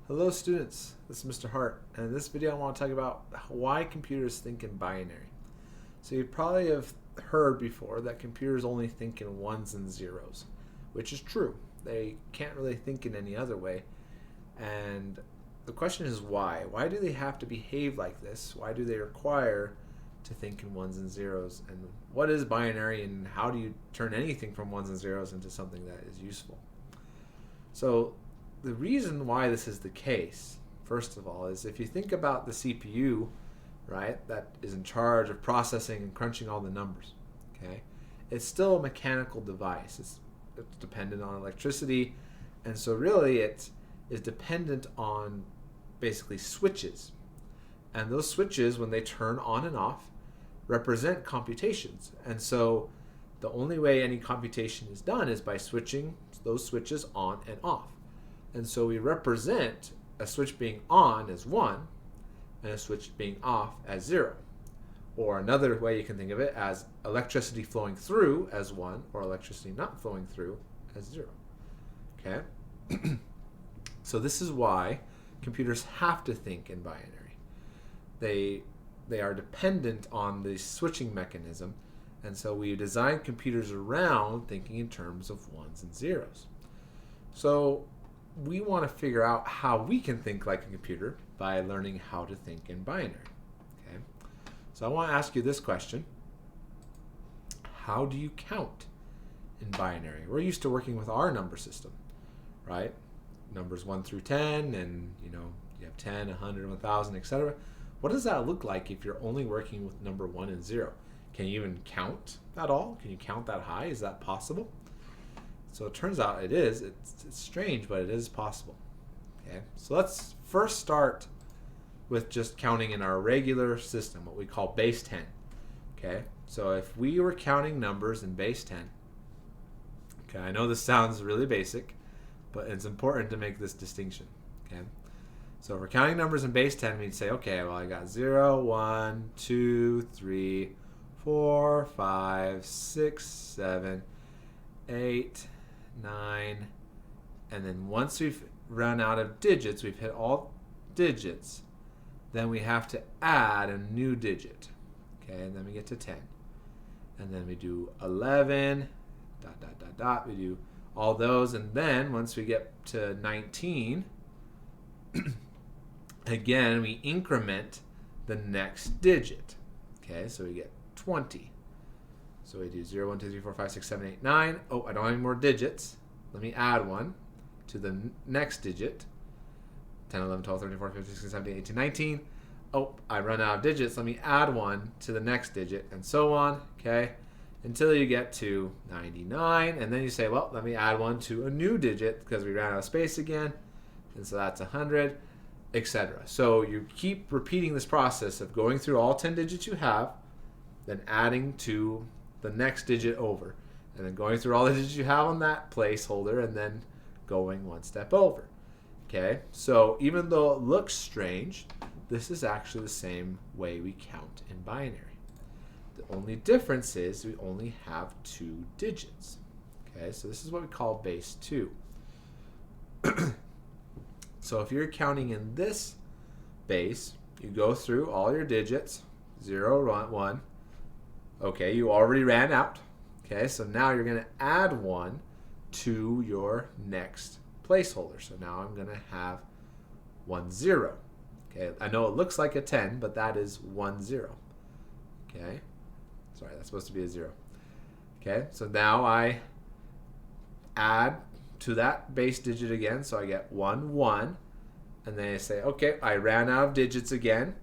Hello students, this is Mr. Hart, and in this video I want to talk about why computers think in binary. So you probably have heard before that computers only think in ones and zeros, which is true. They can't really think in any other way. And the question is why? Why do they have to behave like this? Why do they require to think in ones and zeros? And what is binary, and how do you turn anything from ones and zeros into something that is useful? So the reason why this is the case, first of all, is if you think about the CPU, right, that is in charge of processing and crunching all the numbers, okay, it's still a mechanical device. It's dependent on electricity, and so really it is dependent on basically switches. And those switches, when they turn on and off, represent computations. And so the only way any computation is done is by switching those switches on and off. And so we represent a switch being on as 1 and a switch being off as 0. Or another way you can think of it as electricity flowing through as 1 or electricity not flowing through as 0. Okay? So this is why computers have to think in binary. They are dependent on the switching mechanism, and so we design computers around thinking in terms of ones and zeros. So we want to figure out how we can think like a computer by learning how to think in binary. Okay? So I want to ask you this question. How do you count in binary? We're used to working with our number system, right? Numbers 1 through 10, and you have 10, 100, 1000, etc. What does that look like if you're only working with number 1 and 0? Can you even count at all? Can you count that high? Is that possible? So it turns out it is. It's strange, but it is possible. Okay, so let's first start with just counting in our regular system, what we call base 10. Okay, so if we were counting numbers in base 10, okay, I know this sounds really basic, but it's important to make this distinction. Okay, so if we're counting numbers in base 10, we'd say, okay, well, I got 0, 1, 2, 3, 4, 5, 6, 7, 8, 9, and then once we've run out of digits, we've hit all digits, then we have to add a new digit. Okay, and then we get to 10. And then we do 11, dot, dot, dot, dot. We do all those, and then once we get to 19, again, we increment the next digit. Okay, so we get 20. So we do 0, 1, 2, 3, 4, 5, 6, 7, 8, 9. Oh, I don't have any more digits. Let me add one to the next digit. 10, 11, 12, 13, 14, 15, 16, 17, 18, 19. Oh, I run out of digits. Let me add one to the next digit, and so on, okay, until you get to 99. And then you say, well, let me add one to a new digit because we ran out of space again. And so that's 100, etc. So you keep repeating this process of going through all 10 digits you have, then adding to the next digit over, and then going through all the digits you have on that placeholder, and then going one step over. Okay, so even though it looks strange, this is actually the same way we count in binary. The only difference is we only have 2 digits. Okay, so this is what we call base 2. So if you're counting in this base, you go through all your digits, 0, 1. Okay, you already ran out. Okay, so now you're going to add 1 to your next placeholder. So now I'm going to have 1, 0. Okay, I know it looks like a 10, but that is 1, 0. Okay, sorry, that's supposed to be a 0. Okay, so now I add to that base digit again, so I get 1, 1. And then I say, okay, I ran out of digits again.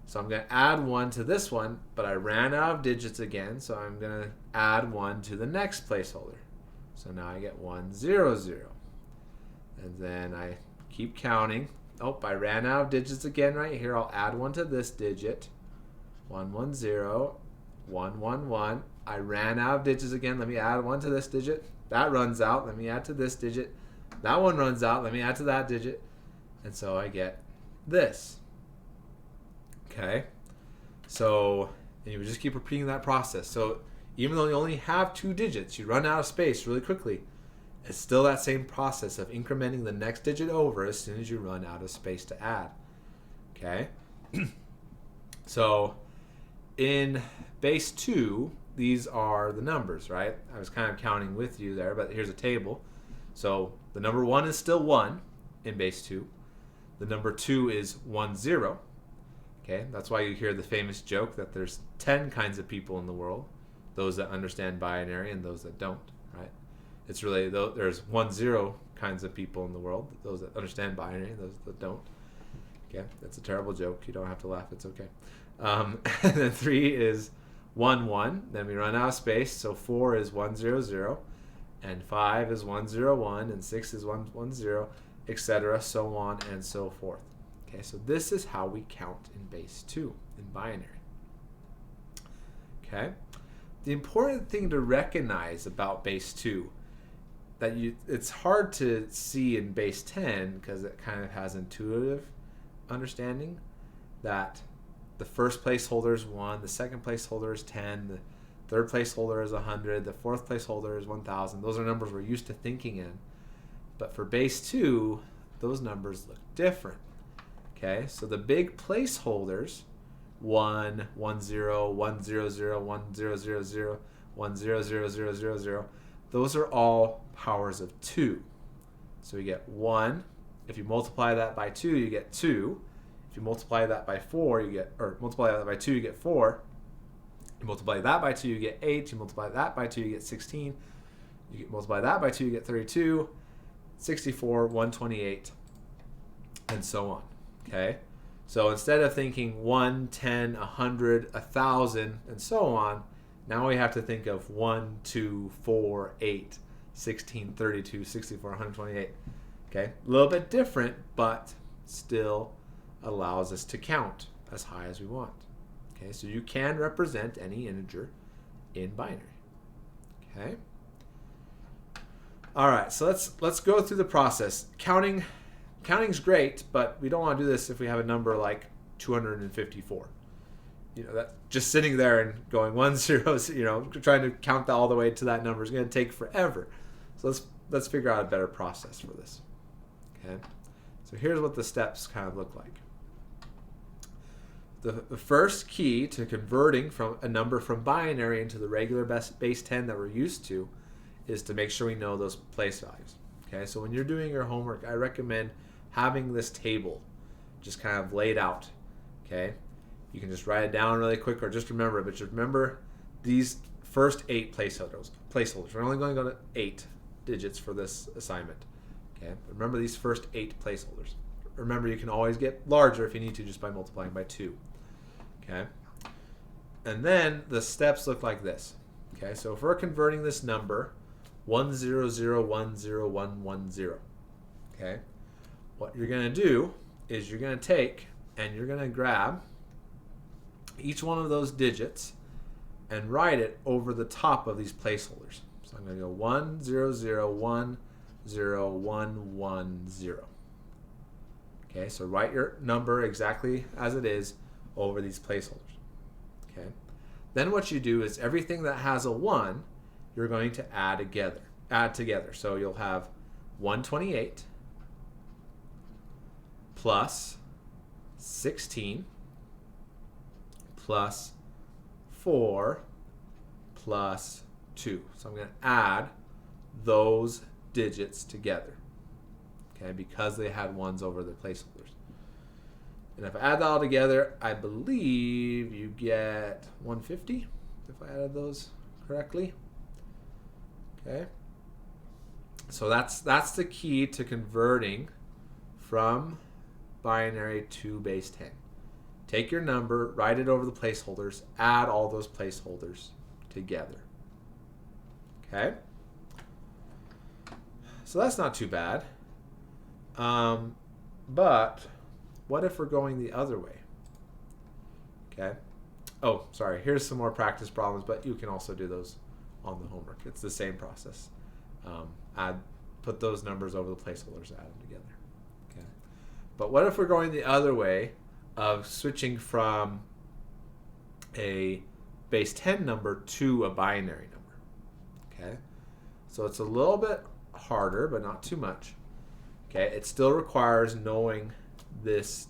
So I'm going to add 1 to this one, but I ran out of digits again, so I'm going to add 1 to the next placeholder. So now I get 1, 0, 0. And then I keep counting. Oh, I ran out of digits again right here. I'll add 1 to this digit. 1, 1, 0. 1, 1, 1. I ran out of digits again. Let me add 1 to this digit. That runs out. Let me add to this digit. That one runs out. Let me add to that digit. And so I get this. Okay, so and you would just keep repeating that process. So even though you only have 2 digits, you run out of space really quickly. It's still that same process of incrementing the next digit over as soon as you run out of space to add. Okay? So in base 2, these are the numbers, right? I was kind of counting with you there, but here's a table. So the number 1 is still 1 in base 2. The number 2 is 1, 0. Okay? That's why you hear the famous joke that there's 10 kinds of people in the world. Those that understand binary and those that don't, right? It's really, there's 1, 0 kinds of people in the world. Those that understand binary and those that don't. Okay? That's a terrible joke. You don't have to laugh. It's okay. And then 3 is 1, 1. Then we run out of space. So 4 is 1, 0, 0. And 5 is 1, 0, 1. And 6 is 1, 1, 0, etc. So on and so forth. Okay, so this is how we count in base 2 in binary. Okay? The important thing to recognize about base 2 that it's hard to see in base 10 because it kind of has intuitive understanding that the first placeholder is 1, the second placeholder is 10, the third placeholder is 100, the fourth placeholder is 1000. Those are numbers we're used to thinking in. But for base 2, those numbers look different. Okay, so the big placeholders, 1, 1, 0, 1, 0, 0, 1, 0, 0, 0, 1, 0, 0, 0, 0, 0, those are all powers of 2. So you get 1. If you multiply that by 2, you get 2. If you multiply that by 4, you get, or multiply that by 2, you get 4. You multiply that by 2, you get 8. You multiply that by 2, you get 16. You multiply that by 2, you get 32, 64, 128, and so on. Okay? So instead of thinking 1, 10, 100, 1,000, and so on, now we have to think of 1, 2, 4, 8, 16, 32, 64, 128. Okay? A little bit different, but still allows us to count as high as we want. Okay? So you can represent any integer in binary. Okay? All right, so let's go through the process. Counting's great, but we don't want to do this if we have a number like 254. You know, that just sitting there and going 1, 0, you know, trying to count that all the way to that number is going to take forever. So let's figure out a better process for this. Okay, so here's what the steps kind of look like. The first key to converting from a number from binary into the regular base 10 that we're used to is to make sure we know those place values. Okay, so when you're doing your homework, I recommend having this table just kind of laid out. Okay, you can just write it down really quick or just remember it, but just remember these first 8 placeholders. We're only going to go to 8 digits for this assignment. Okay, remember these first 8 placeholders. Remember, you can always get larger if you need to just by multiplying by 2. Okay, and then the steps look like this. Okay, so if we're converting this number 100101110, okay, what you're going to do is you're going to take and you're going to grab each one of those digits and write it over the top of these placeholders. So I'm going to go 100101110. Okay, so write your number exactly as it is over these placeholders. Okay, then what you do is everything that has a 1, you're going to add together. So you'll have 128 plus 16 plus 4 plus 2. So I'm going to add those digits together. Okay, because they had 1s over the placeholders. And if I add that all together, I believe you get 150 if I added those correctly. Okay, so that's the key to converting from binary to base 10. Take your number, write it over the placeholders, add all those placeholders together. Okay, so that's not too bad. But what if we're going the other way? Okay. Oh, sorry. Here's some more practice problems, but you can also do those on the homework. It's the same process. Put those numbers over the placeholders, add them together. Okay. But what if we're going the other way of switching from a base 10 number to a binary number? Okay. So it's a little bit harder, but not too much. Okay, it still requires knowing this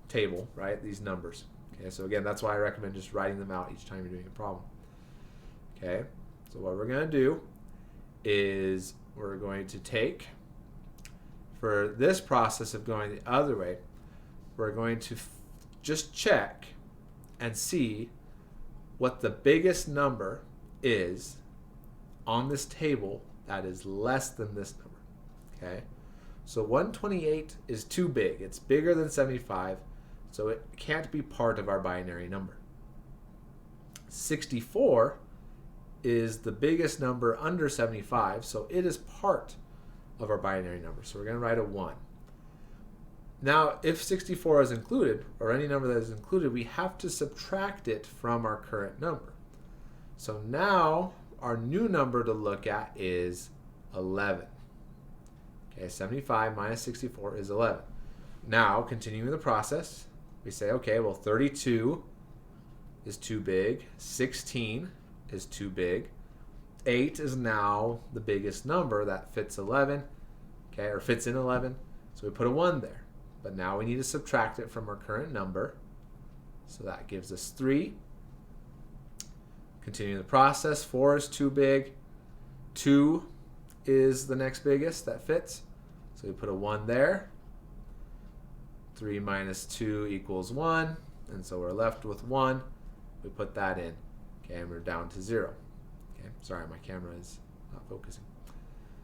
table, right? These numbers. Okay, so again, that's why I recommend just writing them out each time you're doing a problem. Okay, so what we're going to do is we're going to take, for this process of going the other way, we're going to just check and see what the biggest number is on this table that is less than this number. Okay, so 128 is too big. It's bigger than 75, so it can't be part of our binary number. 64 is the biggest number under 75, so it is part of our binary number. So we're going to write a 1. Now, if 64 is included, or any number that is included, we have to subtract it from our current number. So now our new number to look at is 11. Okay, 75 minus 64 is 11. Now, continuing the process, we say, okay, well, 32 is too big. 16 is too big. 8 is now the biggest number that fits 11, okay, or fits in 11. So we put a 1 there. But now we need to subtract it from our current number. So that gives us 3. Continuing the process, 4 is too big. 2 is the next biggest that fits. So we put a 1 there. 3 minus 2 equals 1. And so we're left with 1. We put that in. Okay, and we're down to 0. Okay, sorry, my camera is not focusing.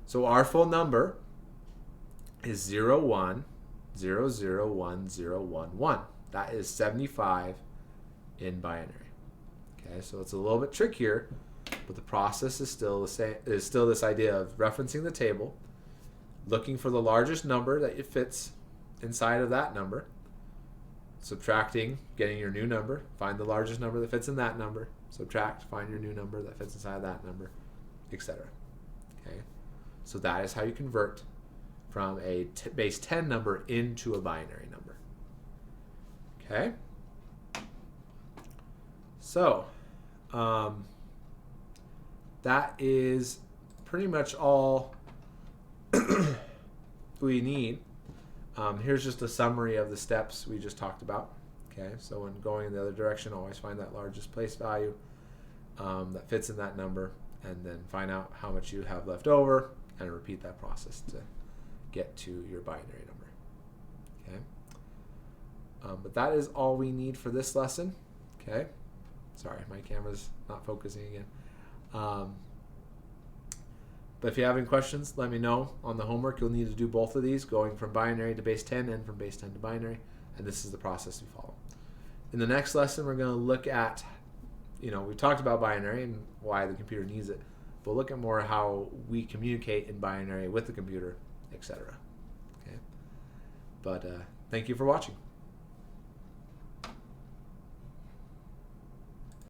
So our full number is 0, 1, 0, 0, 1, 0, 1, 1. That is 75 in binary. Okay, so it's a little bit trickier, but the process is still the same. Is still this idea of referencing the table, looking for the largest number that it fits inside of that number, subtracting, getting your new number, find the largest number that fits in that number, subtract, find your new number that fits inside that number, etc. Okay, so that is how you convert from a base 10 number into a binary number. Okay, so that is pretty much all we need. Here's just a summary of the steps we just talked about. Okay, so when going in the other direction, always find that largest place value that fits in that number, and then find out how much you have left over, and repeat that process to get to your binary number. Okay, but that is all we need for this lesson. Okay, sorry, my camera's not focusing again. But if you have any questions, let me know. On the homework, you'll need to do both of these, going from binary to base 10 and from base 10 to binary, and this is the process we follow. In the next lesson, we're going to look at, we talked about binary and why the computer needs it. We'll look at more how we communicate in binary with the computer, etc. Okay, but thank you for watching.